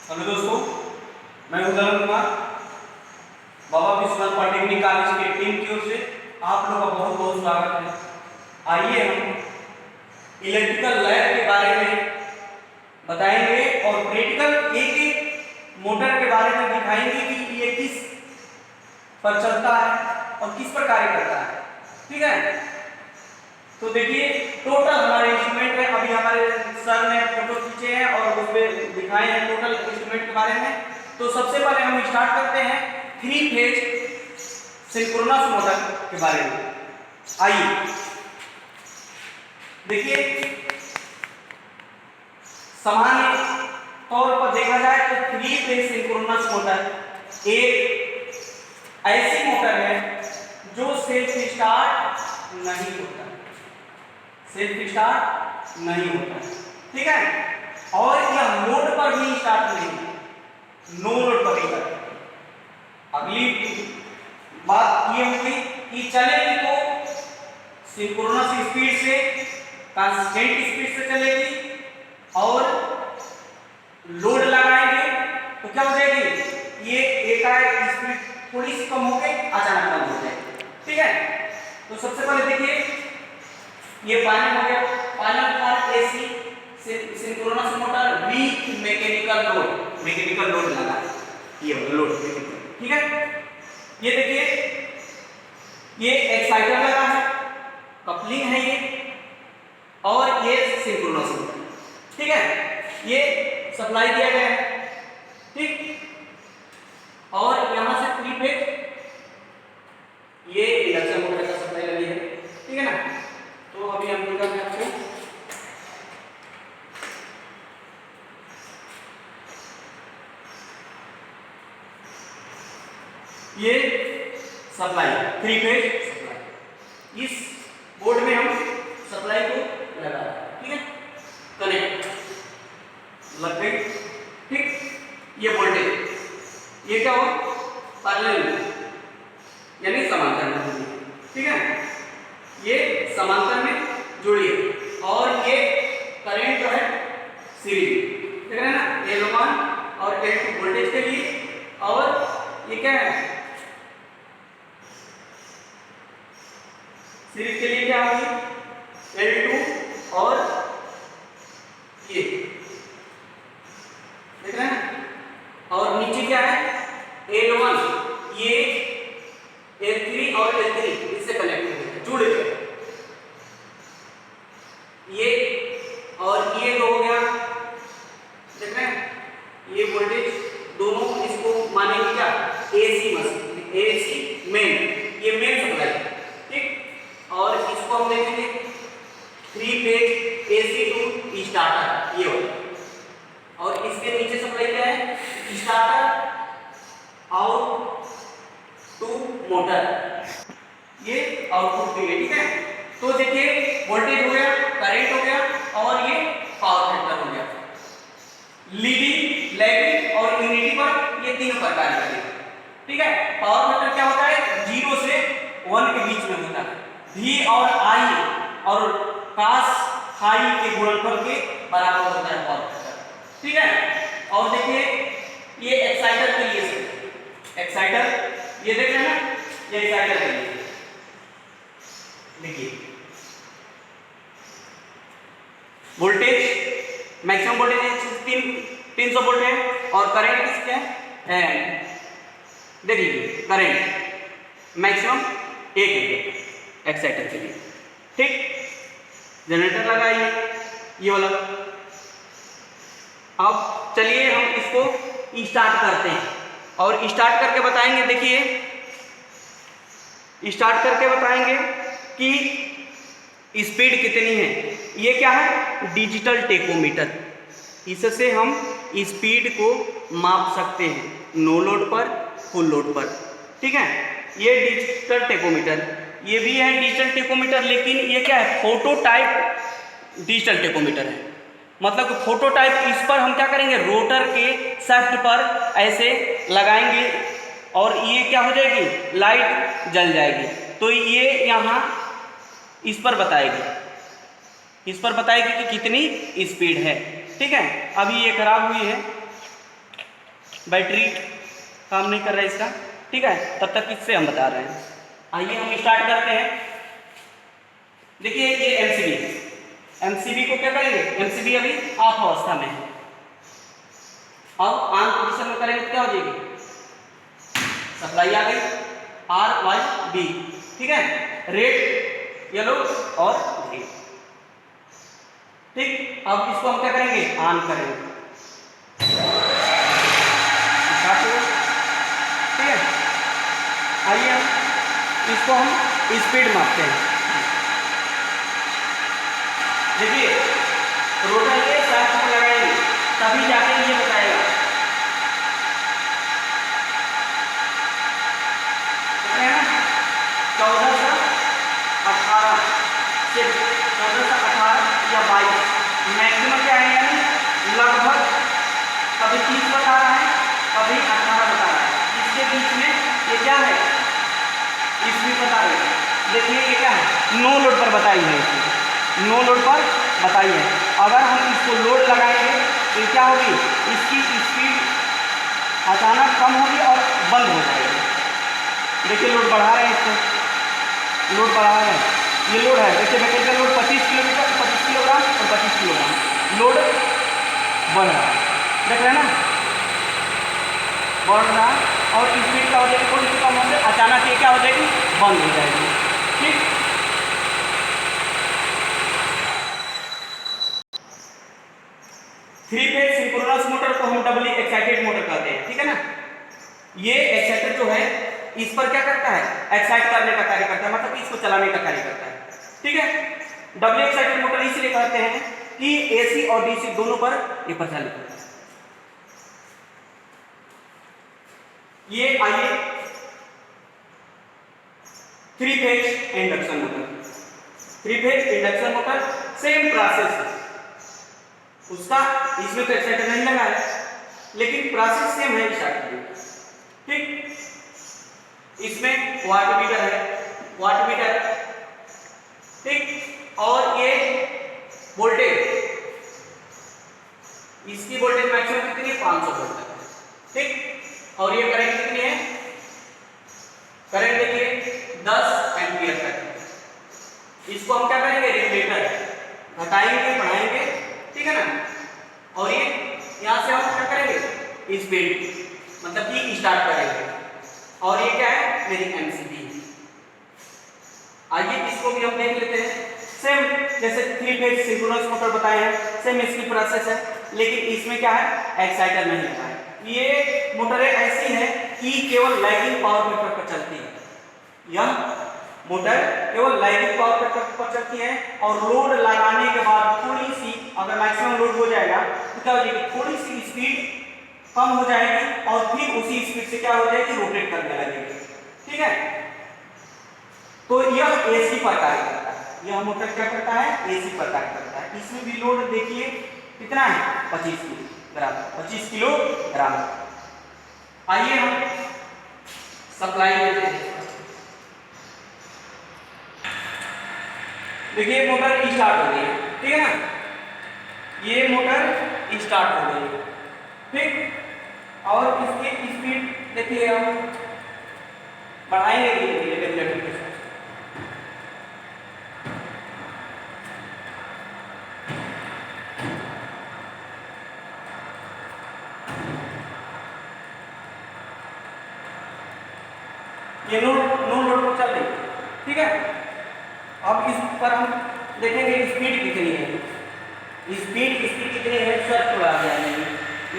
Hello दोस्तों, मैं हूं धर्म कुमार। बाबा विश्वनाथ पॉलिटेक्निक कॉलेज के टीम की ओर से आप लोगों का बहुत बहुत स्वागत है। आइए हम इलेक्ट्रिकल लैब के बारे में बताएंगे और प्रैक्टिकल एक एक मोटर के बारे में दिखाएंगे कि ये किस पर चलता है और किस पर कार्य करता है। ठीक है, तो देखिए टोटल हमारे इंस्ट्रूमेंट है। अभी हमारे सर ने फोटो खींचे हैं और उस पे दिखाए हैं टोटल इंस्ट्रूमेंट के बारे में। तो सबसे पहले हम स्टार्ट करते हैं 3 फेज सिंक्रोनस मोटर के बारे में। आइए देखिए, सामान्य तौर पर देखा जाए तो 3 फेज सिंक्रोनस मोटर एक ऐसी मोटर है जो सेल्फ स्टार्ट नहीं होता, सेल्फ स्टार्ट नहीं होता। ठीक है, और यह लोड पर भी स्टार्ट नहीं, नो लोड पर भी करता। अगली बात ये हुई कि चलेगी तो सिंक्रोनस स्पीड से, कांस्टेंट स्पीड से चलेगी, और लोड लगाएंगे तो क्या हो जाएगी, ये एकाएक स्पीड थोड़ी सी कम होकर अचानक बंद हो जाएगी। ठीक है, तो सबसे पहले देखिए ये पायलट हो गया। Pilot for AC synchronous motor with mechanical load लगा, ये लोड। ठीक है, ये देखिए ये एक्साइटर लगा है, कपलिंग है ये, और ये सिंक्रोनस मोटर। ठीक है, ये सप्लाई दिया गया है। ठीक, और यहां से 3 फेज ये इंडक्शन मोटर का सप्लाई लगी है। ठीक है ना, तो अभी हम दिखाते हैं आपको। ये सप्लाई 3 फेज सप्लाई, इस बोर्ड में हम सप्लाई को लगा, ठीक है, कनेक्ट लग गई। ठीक, ये वोल्टेज ये क्या हो, पैरेलल यानी समांतर में। ठीक है, ये समांतर में जुड़ी है, और ये करंट जो है सीरीज, देख रहे हैं ना, L1 और L2 वोल्टेज के लिए, और ये क्या है सीरीज के लिए, क्या होगी L2, और ये देख रहे हैं, और नीचे क्या है L1, ये L3 और L3 इससे कनेक्ट है, जुड़े हुए ये, और ये हो गया, देख रहे हैं, ये वोल्टेज दोनों इसको मानेंगे क्या, एसी मशीन, एसी मेन, ये मेन सप्लाई। ठीक, और इसको हम देखेंगे 3 फेज एसी टू स्टार्टर, ये वाला, और इसके नीचे सप्लाई क्या है, स्टार्टर आउट टू मोटर, ये आउटपुट के लिए। ठीक है, तो देखिए वोल्टेज हो गया, करंट हो गया, और ये पावर फैक्टर हो गया। लीडिंग, लैगिंग और यूनिटी पर ये तीनों प्रकार के। ठीक है, पावर फैक्टर क्या होता है, 0 से 1 के बीच में होता है। V और I और cos phi के गुणनफल के बराबर होता है पावर फैक्टर। ठीक है, और देखिए ये एक्साइटर के लिए से, एक्साइटर ये देख रहे हैं ना, ये एक्साइटर के लिए देखिए वोल्टेज मैक्सिमम वोल्टेज 300 वोल्ट है, और करंट किसका है, देखिए करंट मैक्सिमम 1 एम्पीयर एक्साइटर के लिए। ठीक, जनरेटर लगाइए ये वाला। अब चलिए हम इसको स्टार्ट करते हैं, और स्टार्ट करके बताएंगे। देखिए स्टार्ट करके बताएंगे कि स्पीड कितनी है। ये क्या है, डिजिटल टेकोमीटर, इससे हम स्पीड को माप सकते हैं, नो लोड पर, फुल लोड पर। ठीक है, ये डिजिटल टेकोमीटर, ये भी है डिजिटल टेकोमीटर, लेकिन ये क्या है, फोटो टाइप डिजिटल टेकोमीटर है। मतलब कि फोटो टाइप, इस पर हम क्या करेंगे, रोटर के शाफ्ट पर ऐसे लगाएंगे, और ये क्या हो जाएगी, लाइट जल जाएगी। तो ये यहाँ इस पर बताएगी कि कितनी स्पीड है। ठीक है, अभी ये खराब हुई है, बैटरी काम नहीं कर रहा है इसका, ठीक है। तब तक इससे हम बता रहे हैं। आइए हम स्टार्ट करते हैं। देखिए ये एमसीबी को क्या करेंगे, एमसीबी अभी ऑफ अवस्था में है। अब ऑन पोजीशन में करेंगे तो क्या हो जाएगी, सप्लाई आ गई RYB, ठीक है, रेड, येलो और ग्रीन, ठीक। अब इसको हम क्या करेंगे, ऑन करेंगे, ठीक है। आइए इसको हम स्पीड मापते हैं। देखिए रोटर के शाफ्ट पर लगाएंगे तभी जाके ये बताएगा, कितने हैं 1418 से 1418 या 22 मैक्सिमम क्या है, यानी लगभग कभी 30 बता रहा है कभी 18 बता रहा है, इसके बीच में ये क्या है, स्पीड बता रहे हैं। देखिए ये क्या है, नो लोड पर बताई है, नो लोड पर बताई है। अगर हम इसको लोड लगाएंगे तो क्या होगी, इसकी स्पीड अचानक कम होगी और बंद हो जाएगी। देखिए लोड बढ़ा रहे हैं, इसको लोड बढ़ा रहे हैं, ये लोड है, देखिए बैटरी का लोड 25 किलोमीटर 25 किलोग्राम और 25 किलोग्राम लोड बढ़ रहा है, देख रहे हैं ना, बढ़ रहा है। और स्पीड क्या हो जाएगी, थोड़ी सी कम होकर अचानक ये क्या हो जाएगी, बंद हो जाएगी, ठीक। 3 फेज सिंक्रोनस मोटर को हम डबली एक्साइटेड मोटर कहते हैं, ठीक है ना। ये एक्साइटर जो है इस पर क्या करता है, एक्साइट करने का कार्य करता है, मतलब इसको चलाने का कार्य करता है, ठीक है। डबली एक्साइटेड मोटर इसलिए कहते हैं कि एसी और डीसी दोनों पर ये प्रचालित होता है। ये आइए 3 phase induction motor, 3 phase induction motor same process है उसका, इसमें तो एक्साइटर नहीं लगा है लेकिन प्रोसेस सेम है स्टार्ट की, ठीक। इसमें वाट मीटर है, वाट मीटर, ठीक। और ये वोल्टेज, इसकी वोल्टेज मैक्सिमम कितनी है, 500 वोल्ट तक, ठीक। और ये करंट कितनी है, करंट देखिए 10 एम्पियर तक। इसको हम क्या करेंगे, रेगुलेटर घटाएंगे बढ़ाएंगे, ठीक है ना। और ये यहां से हम क्या करेंगे, स्पीड मतलब कि स्टार्ट करेंगे। और ये क्या है, मेरी एमसीबी। आइए इसको भी हम देख लेते हैं। सेम जैसे 3 फेज सिंक्रोनस मोटर बताए हैं, सेम इसकी प्रोसेस है, लेकिन इसमें क्या है, एक्साइटर नहीं लगा है। ये मोटरें ऐसी हैं कि केवल लैगिंग पावर फैक्टर पर चलती है, यह मोटर केवल लैगिंग पावर फैक्टर पर चलती है। और लोड लगाने के बाद थोड़ी सी, अगर मैक्सिमम लोड हो जाएगा तो क्या हो जाएगी, थोड़ी सी स्पीड कम हो जाएगी और फिर उसी स्पीड से क्या हो जाएगी, रोटेट करने लगेगी, ठीक है। तो यह एसी पर कार्य करता है, यह मोटर क्या करता है, एसी पर कार्य करता है। इसमें भी लोड देखिए कितना है, 25 किलोग्राम, 25 किलोग्राम। आइए हम सप्लाई लेते हैं। देखिए मोटर स्टार्ट हो गई है, ठीक है ना, ये मोटर स्टार्ट हो गई है, ठीक। और इसकी स्पीड देखिए हम बढ़ाएंगे रेगुलेटर के साथ। ये नो लोड पर चल रही है, ठीक है। अब इस पर हम देखेंगे स्पीड कितनी है, स्पीड इसकी कितनी है, सर थोड़ा आ गया नहीं,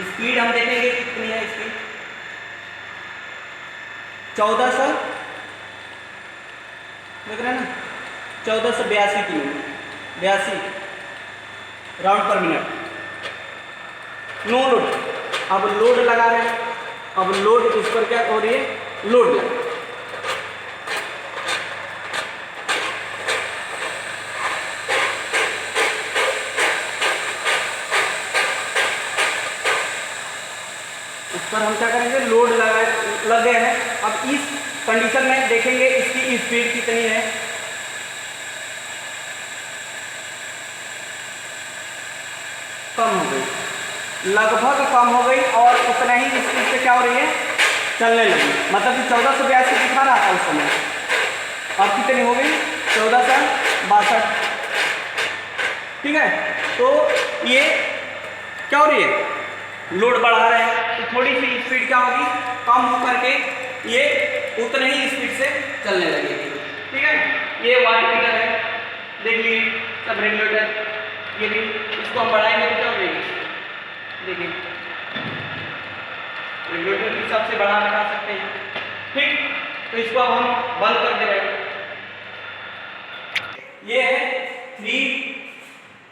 स्पीड हम देखेंगे कितनी है, स्पीड 1400, देख रहे हैं ना, 1482 kilometre, 82 round per minute. No load, अब लोड लगा रहे हैं, अब लोड इस पर क्या हो रही है, लोड लगा, पर हम क्या करेंगे, लोड लग गए हैं। अब इस कंडीशन में देखेंगे इसकी स्पीड कितनी है, कम हो गई, लगभग कम हो गई और उतना ही स्पीड से क्या हो रही है, चलने लगी। मतलब कि 1482 दिखा रहा था उस समय, अब कितनी हो गई, 1462। ठीक है, तो ये क्या हो रही है, लोड बढ़ा रहे हैं, तो थोड़ी सी स्पीड क्या होगी, कम हो करके ये उतने ही स्पीड से चलने लगेगी। ठीक है, ये वाट मीटर है, देख लीजिए सब रेगुलेटर, ये भी इसको हम बढ़ाएंगे तो क्या हो जाएगी, देखिए रेगुलेटर के हिसाब से बढ़ा घटा सकते हैं। ठीक, तो इसको अब हम बंद कर दे रहे हैं। ये है 3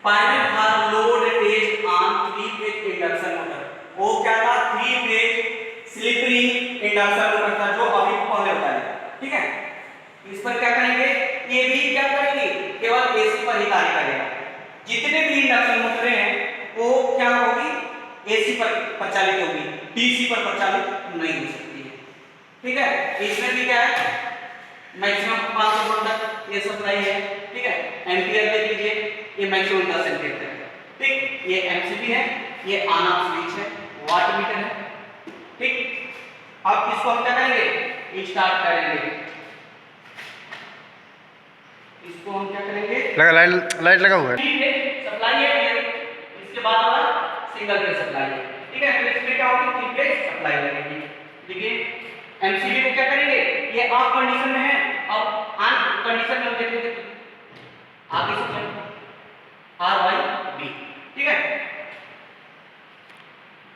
फाइनल था load test on 3 phase induction motor. वो क्या था, 3 phase slip ring induction motor था, जो अभी पहले बताया। ठीक है, इस पर क्या करेंगे, ये भी क्या करेंगे, केवल एसी पर ही कार्य करेगा। जितने भी इंडक्शन मोटरें हैं वो क्या होगी, एसी पर प्रचालित होगी, डीसी पर प्रचालित नहीं हो सकती है। ठीक है, इसमें भी क्या है, मैक्सिमम 500 वोल्ट तक ये सप्लाई है। ठीक है, एम्पियर देख लीजिए, ये मैक्सिमम 10 एम्पियर तक है। ठीक, ये एमसीबी है, ये ऑन ऑफ स्विच है, वाट मीटर है। ठीक, अब इसको हम क्या करेंगे, स्टार्ट करेंगे। इसको हम क्या करेंगे, लगा लाइट लगा हुआ है, ठीक है, सप्लाई है, इसके बाद वाला सिंगल फेज सप्लाई है। ठीक है, तो इसमें क्या होगी, 3 फेज सप्लाई लगेगी। देखिए एमसीबी को क्या करेंगे, ये ऑफ कंडीशन में है, अब ऑन कंडीशन में हम देखेंगे आगे से चलो आर वाई बी। ठीक है,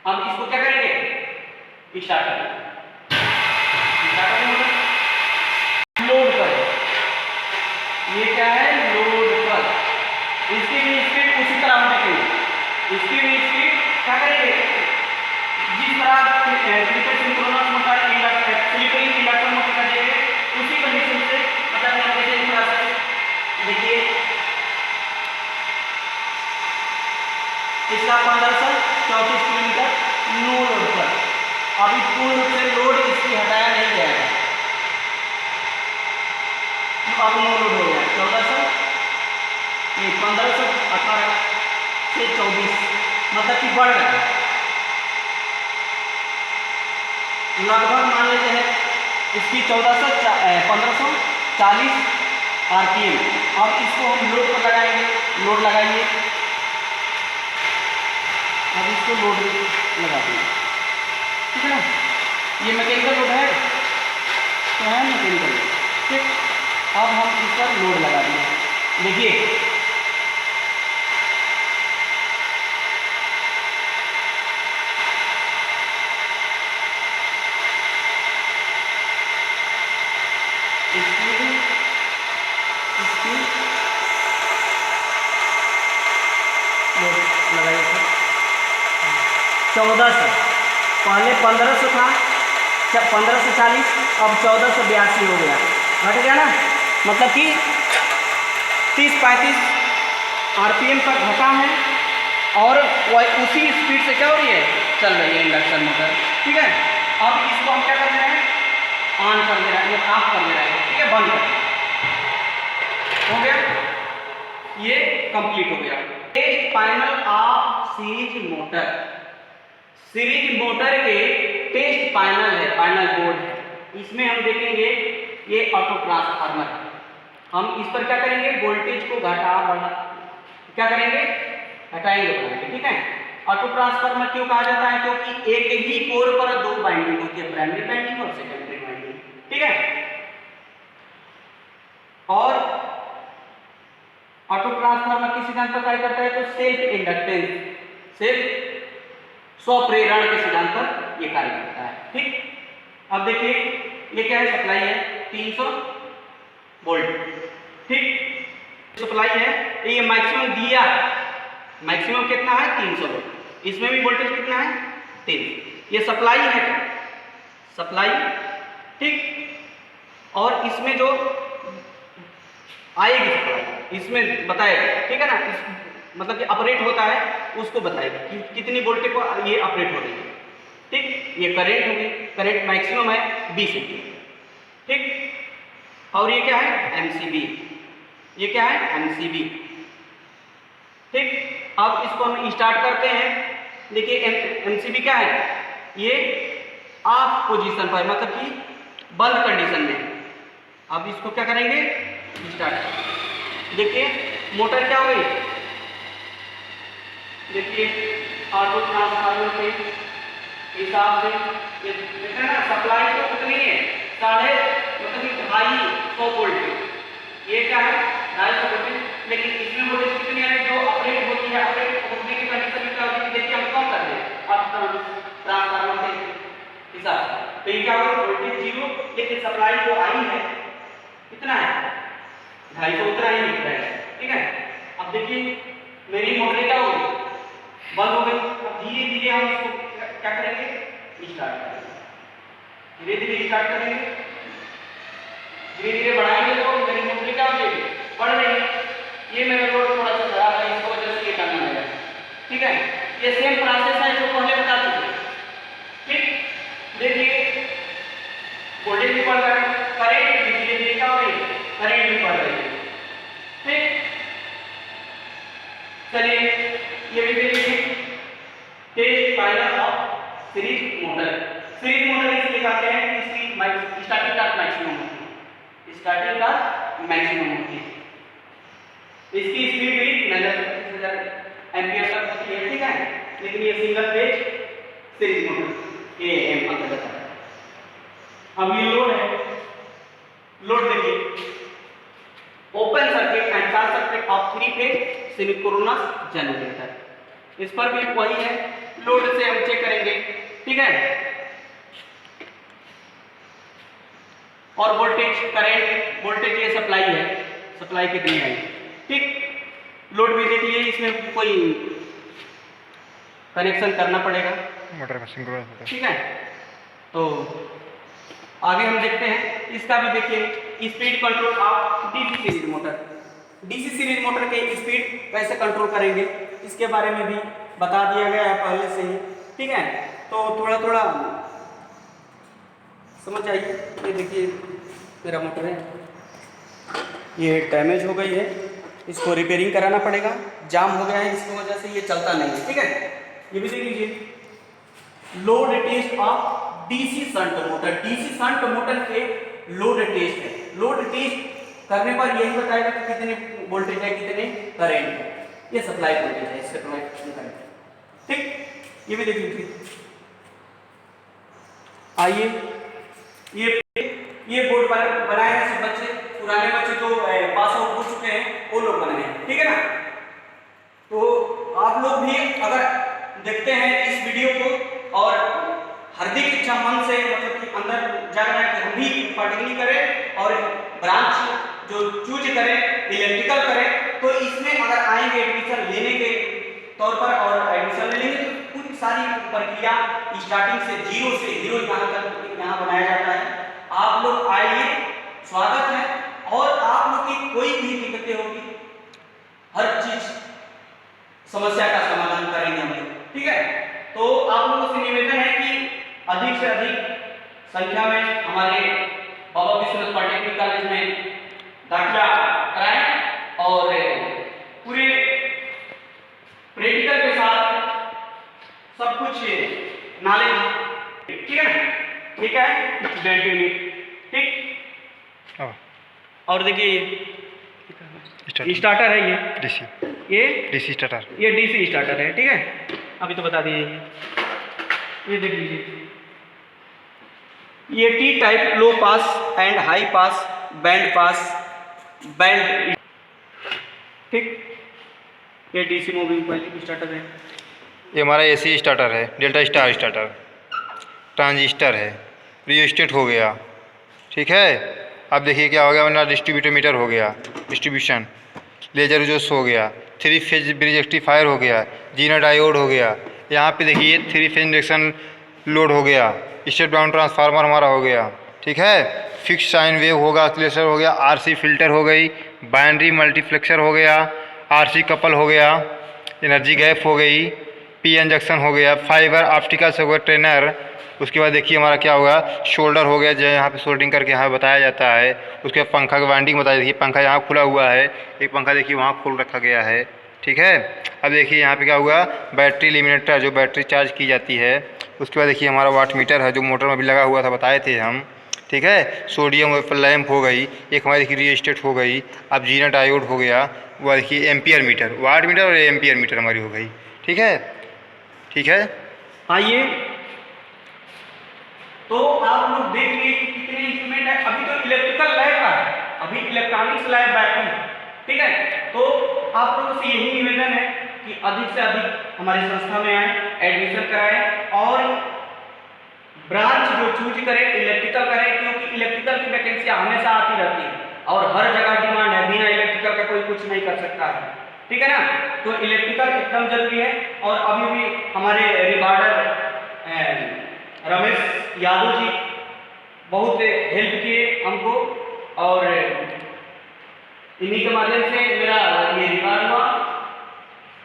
अब इसको क्या करेंगे, स्टार्ट करेंगे, लोड पर, ये क्या है, लोड पर, इसकी भी स्पीड उसी तरह हम देखेंगे, इसकी भी स्पीड क्या करेंगे, जिस तरह synchronous motor slip ring induction motor का देंगे उसी कंडीशन से, मतलब हम कैसे दिखा सकते, देखिए इसका 1534 किलोमीटर नो लोड पर, अभी पूर्ण रूप से लोड इसकी हटाया नहीं गया है, अब नो लोड हो गया 1518 से 24, मतलब कि बढ़ रहा है, लगभग मान लेते हैं इसकी 1540 आरपीएम। अब इसको हम लोड पर लगाएंगे, लोड लगाइए, अब इसको लोड लगा देंगे। ठीक है ना, ये मैकेनिकल लोड है, तो है मैकेनिकल लोड। ठीक, अब हम इस पर लोड लगा देंगे, देखिए लगाइए 1400, पहले 1500 था, 1540, अब 1482 हो गया, घट गया ना, मतलब कि 30-35 आरपीएम तक घटा है, और उसी स्पीड से क्या हो रही है, चल रही है इंडक्शन मोटर। ठीक है, अब इसको हम क्या कर रहे हैं, ऑन कर दे रहे हैं, ऑफ कर दे रहे हैं। ठीक है, बंद कर, हो गया, ये कंप्लीट हो गया। Test final of series motor, series motor के टेस्ट फाइनल है, फाइनल बोर्ड है, इसमें हम देखेंगे ये ऑटो ट्रांसफार्मर है, हम इस पर क्या करेंगे, वोल्टेज को घटा बढ़ा क्या करेंगे, हटाएंगे बढ़ाएंगे। ठीक है, ऑटो ट्रांसफार्मर क्यों कहा जाता है, क्योंकि एक ही कोर पर 2 बाइंडिंग होती है, प्राइमरी बाइंडिंग और सेकेंडरी बाइंडिंग। ठीक है, और ऑटो ट्रांसफार्मर किस सिद्धांत पर कार्य करता है, तो सेल्फ इंडक्टेंस, सेल्फ स्वप्रेरण के सिद्धांत पर यह कार्य करता है। ठीक, अब देखिए ये क्या है, सप्लाई है 300 वोल्ट। ठीक, सप्लाई है, ये मैक्सिमम दिया, मैक्सिमम कितना है 300 वोल्ट, इसमें भी वोल्टेज कितना है 3, ये सप्लाई है क्या, सप्लाई। ठीक, और इसमें जो आएगी सप्लाई, इसमें बताएगा। ठीक है ना, इस मतलब कि ऑपरेट होता है उसको बताएगा कि कितनी वोल्टेज को ये ऑपरेट हो रही है। ठीक, ये करंट होगी, करंट मैक्सिमम है 20 एम्पीयर। ठीक, और ये क्या है, एमसीबी, ये क्या है, एमसीबी। ठीक, अब इसको हम स्टार्ट करते हैं, देखिए एमसीबी क्या है, ये ऑफ पोजीशन पर, मतलब कि बंद कंडीशन में। अब इसको क्या करेंगे, स्टार्ट। देखिए मोटर क्या हो गई, देखिए ऑटो ट्रांसफार्मर के हिसाब से ये देखा ना, सप्लाई तो कितनी है, 250 वोल्ट। ये क्या है 250 वोल्ट, लेकिन इसमें वोल्टेज कितनी है जो ऑपरेट होती है, ऑपरेट होने की कंडीशन में क्या होती है, देखिए हम कम कर दें अब ट्रांसफार्मर के हिसाब से, तो ये क्या होगा वोल्टेज 0, लेकिन सप्लाई जो आई है कितना है 250, उतना ही निकल रहा है। ठीक है, अब देखिए मेरी मोटर क्या हो गई, बंद हो गई। अब धीरे धीरे हम इसको क्या करेंगे, स्टार्ट करेंगे, धीरे धीरे स्टार्ट करेंगे, धीरे धीरे बढ़ाएंगे तो मेरी मोटर क्या हो जाएगी, बढ़ रही है। ये मेरा लोड थोड़ा सा खराब है, इसको वजह से ये करना पड़ेगा। ठीक है, ये सेम प्रोसेस है जो पहले बता चुके। ठीक, देखिए वोल्टेज भी बढ़ रहा है, करंट भी धीरे धीरे क्या हो रही है, करंट भी बढ़ रही है। ठीक, चलिए ये भी देखिए, test final of series motor. Series motor इसलिए कहते हैं कि इसकी स्टार्टिंग टॉर्क मैक्सिमम होती है, स्टार्टिंग टॉर्क मैक्सिमम होती है, इसकी स्पीड भी नजर 25,000 एम्पीयर तक होती है। ठीक है, लेकिन ये single phase series motor am अंतर्गत है। अब ये लोड है, लोड देखिए open circuit and short circuit of 3 phase synchronous generator, इस पर भी वही है, लोड से हम चेक करेंगे। ठीक है, और वोल्टेज करंट, वोल्टेज ये सप्लाई है, सप्लाई कितनी है। ठीक, लोड भी देखिए, इसमें कोई कनेक्शन करना पड़ेगा मोटर में सिंक्रोनस। ठीक है, तो आगे हम देखते हैं, इसका भी देखिए speed control of DC series motor. DC series motor के स्पीड कैसे कंट्रोल करेंगे, इसके बारे में भी बता दिया गया है पहले से ही। ठीक है, तो थोड़ा थोड़ा समझ आइए। ये देखिए मेरा मोटर है, ये डैमेज हो गई है, इसको रिपेयरिंग कराना पड़ेगा, जाम हो गया है, इसकी वजह से ये चलता नहीं है। ठीक है, ये भी देख लीजिए, load test of DC shunt motor. DC shunt motor के लोड टेस्ट है, लोड टेस्ट करने पर यही बताएगा कि कितने वोल्टेज है, कितने करंट है, ये सप्लाई वोल्टेज है, इससे करंट। ठीक, ये भी देख लीजिए। आइए ये बोर्ड बनाए हैं सब बच्चे, पुराने बच्चे जो पास आउट हो चुके हैं वो लोग बनाए हैं। ठीक है ना, तो आप लोग भी अगर देखते हैं इस वीडियो को और हार्दिक इच्छा मन से मतलब कि अंदर जा रहा है कि हम भी पॉलिटेक्निक करें और ब्रांच जो चूज करें इलेक्ट्रिकल करें, तो इसमें अगर आएंगे एडमिशन लेने के तौर पर और एडमिशन लेंगे तो पूरी सारी प्रक्रिया स्टार्टिंग से जीरो से हीरो यहाँ बनाया जाता है। आप लोग आइए, स्वागत है, और आप लोग की कोई भी दिक्कतें होगी हर चीज समस्या का समाधान करेंगे हम लोग। ठीक है, तो आप लोगों से निवेदन है कि अधिक से अधिक संख्या में हमारे बाबा विश्वनाथ पॉलिटेक्निक कॉलेज में दाखिला कराएं और पूरे प्रैक्टिकल के साथ सब कुछ नॉलेज। ठीक है ना, ठीक है, वेट यूनिट। ठीक, और देखिए स्टार्टर है, ये डीसी स्टार्टर, ये डीसी स्टार्टर है। ठीक है, अभी तो बता दिए। ये देख लीजिए, ये T type low pass and high pass band pass band. ठीक, ये डीसी मूविंग कॉइल स्टार्टर है। ये हमारा एसी स्टार्टर है, डेल्टा स्टार स्टार्टर, ट्रांजिस्टर है, रियोस्टेट हो गया। ठीक है, अब देखिए क्या हो गया, वरना डिस्ट्रीब्यूटर मीटर हो गया, डिस्ट्रीब्यूशन, लेजर जोस हो गया, 3 फेज ब्रिज रेक्टिफायर हो गया, जीना डायोड हो गया। यहाँ पे देखिए 3 फेज इंडक्शन लोड हो गया, स्टेप डाउन ट्रांसफार्मर हमारा हो गया। ठीक है, फिक्स साइन वेव होगा, ऑसिलेटर हो गया, आरसी फिल्टर हो गई, बाइनरी मल्टीप्लेक्सर हो गया, आरसी कपल हो गया, एनर्जी गैप हो गई, पी एन जंक्शन हो गया, फाइबर ऑप्टिकल्स हो गया, ट्रेनर। उसके बाद देखिए हमारा क्या होगा, शोल्डर हो गया, जो यहाँ पे सोल्डिंग करके यहाँ बताया जाता है। उसके बाद पंखा का वाइंडिंग बताया, देखिए पंखा यहाँ खुला हुआ है, एक पंखा देखिए वहाँ खोल रखा गया है। ठीक है। अब देखिए यहाँ पे क्या हुआ, बैटरी लिमिटर जो बैटरी चार्ज की जाती है, उसके बाद देखिए हमारा वाट मीटर है जो मोटर में अभी लगा हुआ था, बताए थे हम, ठीक है। सोडियम लैंप हो गई, एक हमारी देखिए रियोस्टेट हो गई, अब जीना डायोड हो गया, वो देखिए एम्पियर मीटर, वाट मीटर और एम्पियर मीटर हमारी हो गई, ठीक है। ठीक है, आइए तो आप लोग देख लिए कि कितने इंस्ट्रूमेंट है। अभी तो इलेक्ट्रिकल लैब का है, अभी इलेक्ट्रॉनिक्स लैब बाकी है, ठीक है। तो आप लोगों से यही निवेदन है कि अधिक से अधिक हमारी संस्था में आए, एडमिशन कराएं और ब्रांच जो चूज करें इलेक्ट्रिकल करें, क्योंकि इलेक्ट्रिकल की वैकेंसी हमेशा आती रहती है और हर जगह डिमांड है, बिना इलेक्ट्रिकल का कोई कुछ नहीं कर सकता है, ठीक है ना। तो इलेक्ट्रिकल एकदम जरूरी है। और अभी भी हमारे रिकॉर्डर रमेश यादव जी बहुत हेल्प किए हमको और इन्हीं के माध्यम से मेरा ये रिकॉर्ड हुआ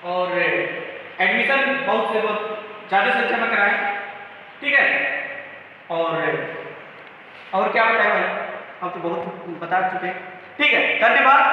और एडमिशन बहुत से बहुत ज़्यादा संख्या में कराएं, ठीक है। और क्या बताएं भाई, हम तो बहुत बता चुके हैं, ठीक है। धन्यवाद।